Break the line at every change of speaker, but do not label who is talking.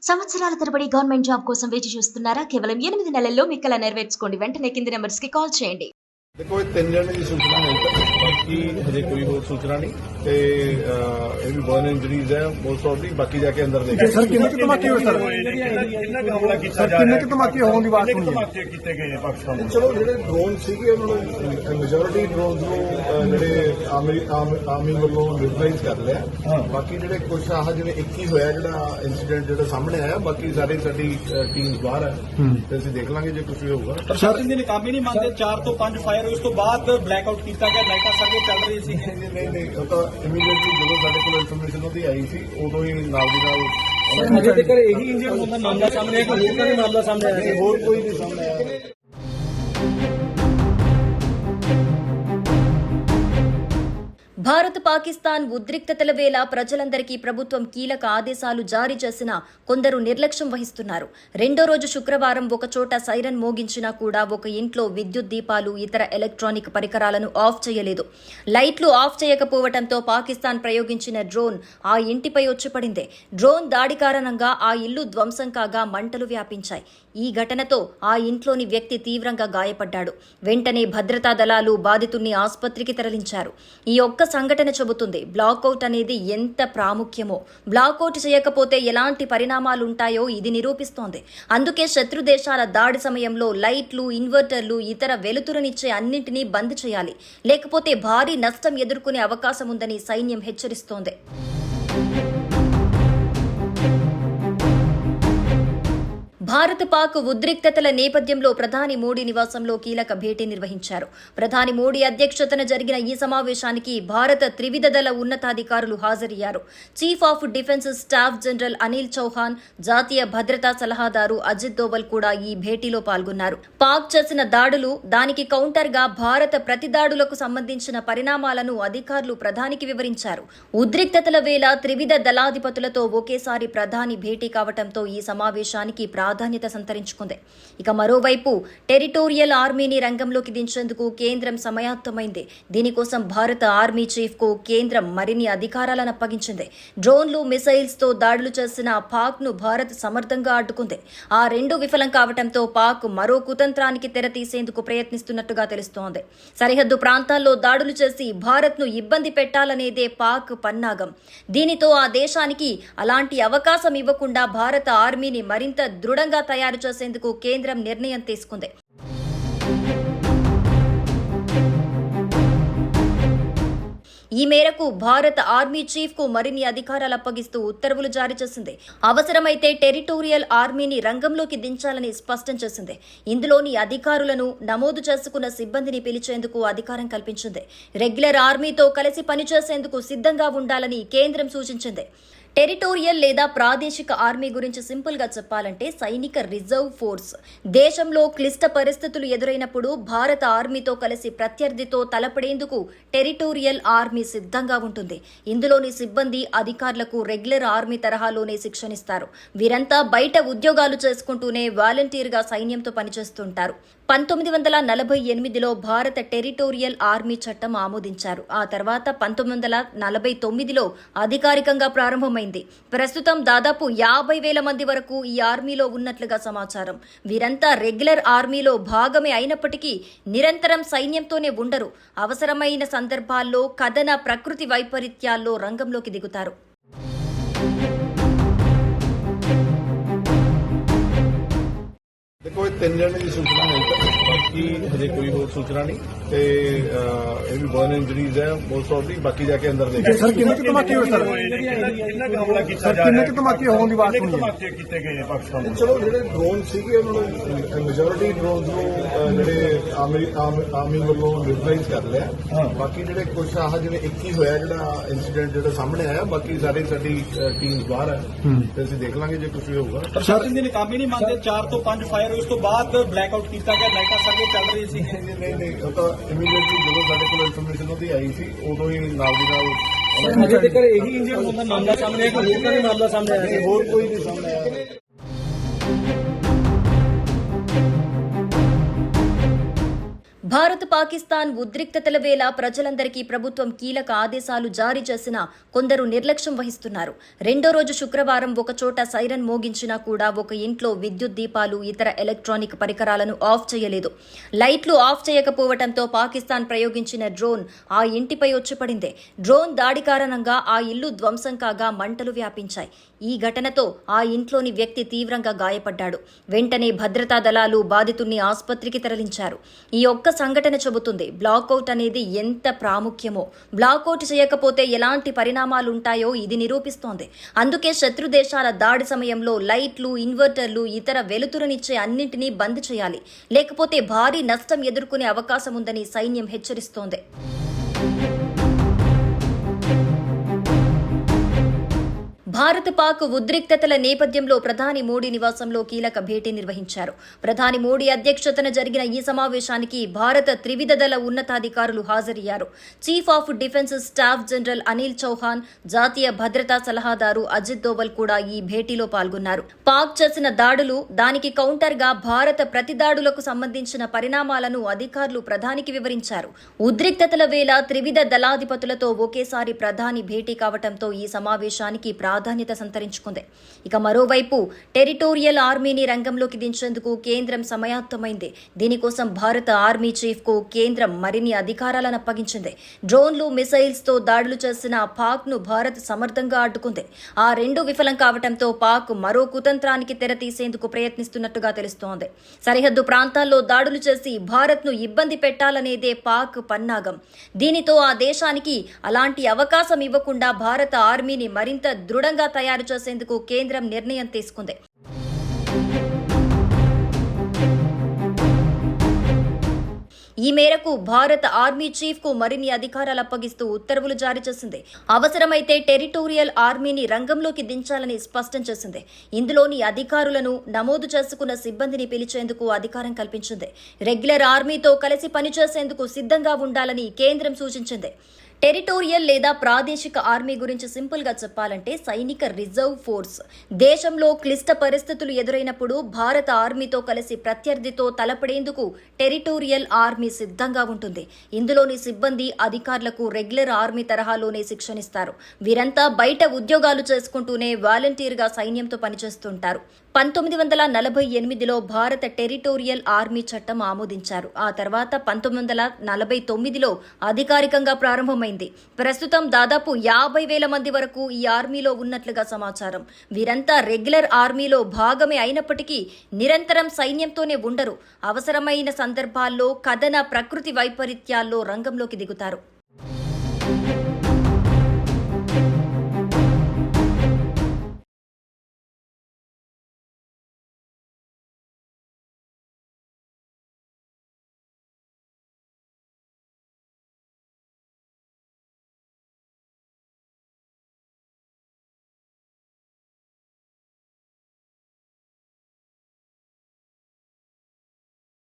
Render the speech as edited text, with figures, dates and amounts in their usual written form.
సంవత్సరాల తరబడి government job కోసం వేచి చూస్తున్నారా? కేవలం 8 నెలల్లో మీ కల నెరవేర్చుకోండి. వెంటనే కింది నెంబర్స్ కి కాల్ చేయండి.
देखो ये 3 जने की सूचना है, बाकी हजे कोई और सूचना नहीं ते ये भी बर्न इंजरीज है मोस्ट प्रॉब्ली बाकी जाके अंदर देखेंगे।
सर किन्ने के धमाके होए सर किन्ने के धमाके होने की बात हुई है।
चलो ਜਿਹੜੇ ਡਰੋਨ ਸੀਗੇ ਉਹਨਾਂ ਨੂੰ ਮੈਜੋਰਿਟੀ ਡਰੋਨਸ ਨੂੰ ਜਿਹੜੇ ਆਰਮੀ ਵੱਲੋਂ ਨਿਊਟਰਲਾਈਜ਼ ਕਰ ਲਿਆ। ਬਾਕੀ ਜਿਹੜੇ ਕੁਝ ਆਹ ਜਿਵੇਂ 21 ਹੋਇਆ ਜਿਹੜਾ ਇਨਸੀਡੈਂਟ ਜਿਹੜਾ ਸਾਹਮਣੇ ਆਇਆ, ਬਾਕੀ ਸਾਡੀ ਟੀਮ ਬਾਹਰ ਹੈ ਤੇ ਅਸੀਂ ਦੇਖ ਲਾਂਗੇ ਜੇ ਕੁਝ ਵੀ ਹੋਊਗਾ।
ਪ੍ਰਸ਼ਾਸਨ ਦੀ ਨਾਕਾਮੀ ਨਹੀਂ ਮੰਨਦੇ 4 ਤੋਂ 5 ਫਾਇਰ ਉਸ ਤੋਂ ਬਾਅਦ ਬਲੈਕ ਆਊਟ ਕੀਤਾ ਗਿਆ, ਲਾਈਟਾਂ ਸਾਰੇ ਚੱਲ ਰਹੀ ਸੀ।
ਨਹੀਂ ਉਹ ਤਾਂ ਇਮੀਡੀਏਟਲੀ ਜਦੋਂ ਸਾਡੇ ਕੋਲ ਇਨਫੋਰਮੇਸ਼ਨ ਉਹਦੀ ਆਈ ਸੀ ਉਦੋਂ ਹੀ ਨਾਲ ਦੀ ਨਾਲ
ਅਜੇ ਤੱਕ ਇਹੀ ਇੰਜਰਡ ਹੁੰਦਾ ਮਾਮਲਾ ਸਾਹਮਣੇ ਆਇਆ, ਕੋਈ ਹੋਰ ਤਾਂ ਨਹੀਂ ਮਾਮਲਾ ਸਾਹਮਣੇ ਆਇਆ,
ਹੋਰ ਕੋਈ ਨਹੀਂ ਸਾਹਮਣੇ ਆਇਆ।
భారత్ పాకిస్తాన్ ఉద్రిక్తతల వేళ ప్రజలందరికీ ప్రభుత్వం కీలక ఆదేశాలు జారీ చేసినా కొందరు నిర్లక్ష్యం వహిస్తున్నారు. రెండో రోజు శుక్రవారం ఒకచోట సైరన్ మోగించినా కూడా ఒక ఇంట్లో విద్యుత్ దీపాలు, ఇతర ఎలక్ట్రానిక్ పరికరాలను ఆఫ్ చేయలేదు. లైట్లు ఆఫ్ చేయకపోవడంతో పాకిస్తాన్ ప్రయోగించిన డ్రోన్ ఆ ఇంటిపై వచ్చి పడింది. డ్రోన్ దాడి కారణంగా ఆ ఇల్లు ధ్వంసం కాగా మంటలు వ్యాపించాయి. ఈ ఘటనతో ఆ ఇంట్లోని వ్యక్తి తీవ్రంగా గాయపడ్డాడు. వెంటనే భద్రతా దళాలు బాధితుణ్ణి ఆసుపత్రికి తరలించారు. ఈ ఒక్క సంఘటన చెబుతుంది బ్లాకౌట్ అనేది ఎంత ప్రాముఖ్యమో. బ్లాకౌట్ చేయకపోతే ఎలాంటి పరిణామాలుంటాయో ఇది నిరూపిస్తోంది. అందుకే శత్రు దేశాల దాడి సమయంలో లైట్లు, ఇన్వర్టర్లు, ఇతర వెలుతురునిచ్చే అన్నింటినీ బంద్ చేయాలి. లేకపోతే భారీ నష్టం ఎదుర్కొనే అవకాశం ఉందని సైన్యం హెచ్చరిస్తోంది. భారత్ పాక్ ఉద్రిక్తతల నేపథ్యంలో ప్రధాని మోడీ నివాసంలో కీలక భేటీ నిర్వహించారు. ప్రధాని మోడీ అధ్యక్షతన జరిగిన ఈ సమావేశానికి భారత త్రివిధ దళ ఉన్నతాధికారులు హాజరయ్యారు. Chief of defence staff general Anil Chauhan, జాతీయ భద్రతా సలహాదారు అజిత్ దోవల్ కూడా ఈ భేటీలో పాల్గొన్నారు. పాక్ చేసిన దాడులు, దానికి కౌంటర్ గా భారత ప్రతిదాడులకు సంబంధించిన పరిణామాలను అధికారులు ప్రధానికి వివరించారు. ఉద్రిక్తతల వేళ త్రివిధ దళాధిపతులతో ఒకేసారి ప్రధాని భేటీ కావడంతో ఈ సమావేశానికి ప్రాధాన్యత సంతరించుకుంది. ఇక మరోవైపు టెరిటోరియల్ ఆర్మీని రంగంలోకి దించేందుకు కేంద్రం సమాయత్తమైంది. దీనికోసం భారత ఆర్మీ చీఫ్ కు కేంద్రం మరిన్ని అధికారాలను అప్పగించింది. డ్రోన్లు, మిసైల్స్ తో దాడులు చేసిన పాక్ ను భారత్ సమర్థంగా అడ్డుకుంది. ఆ రెండు విఫలం కావడంతో పాక్ మరో కుతంత్రానికి తెర తీసేందుకు ప్రయత్నిస్తున్నట్టుగా తెలుస్తోంది. సరిహద్దు ప్రాంతాల్లో దాడులు చేసి భారత్ ను ఇబ్బంది పెట్టాలనేదే పాక్ పన్నాగం. దీనితో ఆ దేశానికి అలాంటి అవకాశం ఇవ్వకుండా భారత ఆర్మీని మరింత దృఢంగా తయారు చేసేందుకు కేంద్రం నిర్ణయం తీసుకుంది. ఈ మేరకు భారత ఆర్మీ చీఫ్ కు మరిన్ని అధికారాలు అప్పగిస్తూ ఉత్తర్వులు జారీ చేసింది. అవసరమైతే టెరిటోరియల్ ఆర్మీని రంగంలోకి దించాలని స్పష్టం చేసింది. ఇందులోని అధికారులను, నమోదు చేసుకున్న సిబ్బందిని పిలిచేందుకు అధికారం కల్పించింది. రెగ్యులర్ ఆర్మీతో కలిసి పనిచేసేందుకు సిద్ధంగా ఉండాలని కేంద్రం సూచించింది. టెరిటోరియల్ లేదా ప్రాదేశిక ఆర్మీ గురించి సింపుల్ గా చెప్పాలంటే సైనిక రిజర్వ్ ఫోర్స్. దేశంలో క్లిష్ట పరిస్థితులు ఎదురైనప్పుడు భారత ఆర్మీతో కలిసి ప్రత్యర్థితో తలపడేందుకు టెరిటోరియల్ ఆర్మీ సిద్ధంగా ఉంటుంది. ఇందులోని సిబ్బంది, అధికారులకు రెగ్యులర్ ఆర్మీ తరహాలోనే శిక్షణిస్తారు. వీరంతా బయట ఉద్యోగాలు చేసుకుంటూనే వాలంటీర్ గా సైన్యంతో పనిచేస్తుంటారు. 1948లో భారత టెరిటోరియల్ ఆర్మీ చట్టం ఆమోదించారు. ఆ తర్వాత 1949లో అధికారికంగా ప్రారంభమైంది. ప్రస్తుతం దాదాపు 50,000 మంది వరకు ఈ ఆర్మీలో ఉన్నట్లుగా సమాచారం. వీరంతా రెగ్యులర్ ఆర్మీలో భాగమే అయినప్పటికీ నిరంతరం సైన్యంతోనే ఉండరు. అవసరమైన సందర్భాల్లో కథన, ప్రకృతి వైపరీత్యాల్లో రంగంలోకి దిగుతారు.
देखो ये 3 जने की सूचना है, बाकी हजे कोई और सूचना नहीं ते ये भी बर्न इंजरीज है मोस्ट प्रॉब्ली बाकी जाके अंदर देखेंगे।
सर किन्ने के धमाके होए सर किन्ने के धमाके होने की बात हुई है।
चलो ਜਿਹੜੇ ਡਰੋਨ ਸੀਗੇ ਉਹਨਾਂ ਨੂੰ ਮੈਜੋਰਿਟੀ ਡਰੋਨਸ ਨੂੰ ਜਿਹੜੇ ਆਰਮੀ ਵੱਲੋਂ ਨਿਊਟਰਲਾਈਜ਼ ਕਰ ਲਿਆ। ਬਾਕੀ ਜਿਹੜੇ ਕੁਝ ਆਹ ਜਿਵੇਂ 21 ਹੋਇਆ ਜਿਹੜਾ ਇਨਸੀਡੈਂਟ ਜਿਹੜਾ ਸਾਹਮਣੇ ਆਇਆ, ਬਾਕੀ ਸਾਡੀ ਟੀਮ ਬਾਹਰ ਹੈ ਤੇ ਅਸੀਂ ਦੇਖ ਲਾਂਗੇ ਜੇ ਕੁਝ ਵੀ ਹੋਊਗਾ।
ਪ੍ਰਸ਼ਾਸਨ ਦੀ ਨਾਕਾਮੀ ਨਹੀਂ ਮੰਨਦੇ 4 ਤੋਂ 5 ਫਾਇਰ ਉਸ ਤੋਂ ਬਾਅਦ ਬਲੈਕ ਆਊਟ ਕੀਤਾ ਗਿਆ, ਲਾਈਟਾਂ ਸਾਰੇ ਚੱਲ ਰਹੀ ਸੀ।
ਨਹੀਂ ਉਹ ਤਾਂ ਇਮੀਡੀਏਟਲੀ ਜਦੋਂ ਸਾਡੇ ਕੋਲ ਇਨਫੋਰਮੇਸ਼ਨ ਉਹਦੀ ਆਈ ਸੀ ਉਦੋਂ ਹੀ ਨਾਲ ਦੀ ਨਾਲ
ਅਜੇ ਤੱਕ ਇਹੀ ਇੰਜਰਡ ਹੁੰਦਾ ਮਾਮਲਾ ਸਾਹਮਣੇ ਆਇਆ, ਕੋਈ ਹੋਰ ਤਾਂ ਨਹੀਂ ਮਾਮਲਾ ਸਾਹਮਣੇ ਆਇਆ,
ਹੋਰ ਕੋਈ ਨਹੀਂ ਸਾਹਮਣੇ ਆਇਆ।
భారత్ పాకిస్తాన్ ఉద్రిక్తతల వేళ ప్రజలందరికీ ప్రభుత్వం కీలక ఆదేశాలు జారీ చేసినా కొందరు నిర్లక్ష్యం వహిస్తున్నారు. రెండో రోజు శుక్రవారం ఒకచోట సైరన్ మోగించినా కూడా ఒక ఇంట్లో విద్యుత్ దీపాలు, ఇతర ఎలక్ట్రానిక్ పరికరాలను ఆఫ్ చేయలేదు. లైట్లు ఆఫ్ చేయకపోవడంతో పాకిస్తాన్ ప్రయోగించిన డ్రోన్ ఆ ఇంటిపై వచ్చి పడింది. డ్రోన్ దాడి కారణంగా ఆ ఇల్లు ధ్వంసం కాగా మంటలు వ్యాపించాయి. ఈ ఘటనతో ఆ ఇంట్లోని వ్యక్తి తీవ్రంగా గాయపడ్డాడు. వెంటనే భద్రతా దళాలు బాధితుణ్ణి ఆసుపత్రికి తరలించారు. ఈ ఒక్క సంఘటన చెబుతుంది బ్లాకౌట్ అనేది ఎంత ప్రాముఖ్యమో. బ్లాకౌట్ చేయకపోతే ఎలాంటి పరిణామాలుంటాయో ఇది నిరూపిస్తోంది. అందుకే శత్రు దేశాల దాడి సమయంలో లైట్లు, ఇన్వర్టర్లు, ఇతర వెలుతురునిచ్చే అన్నింటినీ బంద్ చేయాలి. లేకపోతే భారీ నష్టం ఎదుర్కొనే అవకాశం ఉందని సైన్యం హెచ్చరిస్తోంది. భారత్ పాక్ ఉద్రిక్తతల నేపథ్యంలో ప్రధాని మోడీ నివాసంలో కీలక భేటీ నిర్వహించారు. ప్రధాని మోడీ అధ్యక్షతన జరిగిన ఈ సమావేశానికి భారత త్రివిధ దళ ఉన్నతాధికారులు హాజరయ్యారు. Chief of defence staff general Anil Chauhan, జాతీయ భద్రతా సలహాదారు అజిత్ దోవల్ కూడా ఈ భేటీలో పాల్గొన్నారు. పాక్ చేసిన దాడులు, దానికి కౌంటర్గా భారత ప్రతిదాడులకు సంబంధించిన పరిణామాలను అధికారులు ప్రధానికి వివరించారు. ఉద్రిక్తతల వేళ త్రివిధ దళాధిపతులతో ఒకేసారి ప్రధాని భేటీ కావడంతో ఈ సమావేశానికి ప్రాధాన్యత సంతరించుకుంది. ఇక మరోవైపు టెరిటోరియల్ ఆర్మీని రంగంలోకి దించేందుకు కేంద్రం సమాయత్తమైంది. దీనికోసం భారత ఆర్మీ చీఫ్ కు కేంద్రం మరిన్ని అధికారాలను అప్పగించింది. డ్రోన్లు, మిసైల్స్ తో దాడులు చేసిన పాక్ ను భారత్ సమర్థంగా అడ్డుకుంది. ఆ రెండు విఫలం కావడంతో పాక్ మరో కుతంత్రానికి తెర తీసేందుకు ప్రయత్నిస్తున్నట్టుగా తెలుస్తోంది. సరిహద్దు ప్రాంతాల్లో దాడులు చేసి భారత్ ను ఇబ్బంది పెట్టాలనేదే పాక్ పన్నాగం. దీనితో ఆ దేశానికి అలాంటి అవకాశం ఇవ్వకుండా భారత ఆర్మీని మరింత దృఢంగా తయారు చేసేందుకు కేంద్రం నిర్ణయం తీసుకుంది. ఈ మేరకు భారత ఆర్మీ చీఫ్ కు మరిన్ని అధికారాలు అప్పగిస్తూ ఉత్తర్వులు జారీ చేసింది. అవసరమైతే టెరిటోరియల్ ఆర్మీని రంగంలోకి దించాలని స్పష్టం చేసింది. ఇందులోని అధికారులను, నమోదు చేసుకున్న సిబ్బందిని పిలిచేందుకు అధికారం కల్పించింది. రెగ్యులర్ ఆర్మీతో కలిసి పనిచేసేందుకు సిద్ధంగా ఉండాలని కేంద్రం సూచించింది. టెరిటోరియల్ లేదా ప్రాదేశిక ఆర్మీ గురించి సింపుల్ గా చెప్పాలంటే సైనిక రిజర్వ్ ఫోర్స్. దేశంలో క్లిష్ట పరిస్థితులు ఎదురైనప్పుడు భారత ఆర్మీతో కలిసి ప్రత్యర్థితో తలపడేందుకు టెరిటోరియల్ ఆర్మీ సిద్ధంగా ఉంటుంది. ఇందులోని సిబ్బంది, అధికారులకు రెగ్యులర్ ఆర్మీ తరహాలోనే శిక్షణిస్తారు. వీరంతా బయట ఉద్యోగాలు చేసుకుంటూనే వాలంటీర్గా సైన్యంతో పనిచేస్తుంటారు. 1948లో భారత టెరిటోరియల్ ఆర్మీ చట్టం ఆమోదించారు. ఆ తర్వాత 1949లో అధికారికంగా ప్రారంభమైంది. ప్రస్తుతం దాదాపు 50,000 మంది వరకు ఈ ఆర్మీలో ఉన్నట్లుగా సమాచారం. వీరంతా రెగ్యులర్ ఆర్మీలో భాగమే అయినప్పటికీ నిరంతరం సైన్యంతోనే ఉండరు. అవసరమైన సందర్భాల్లో కథన, ప్రకృతి వైపరీత్యాల్లో రంగంలోకి దిగుతారు.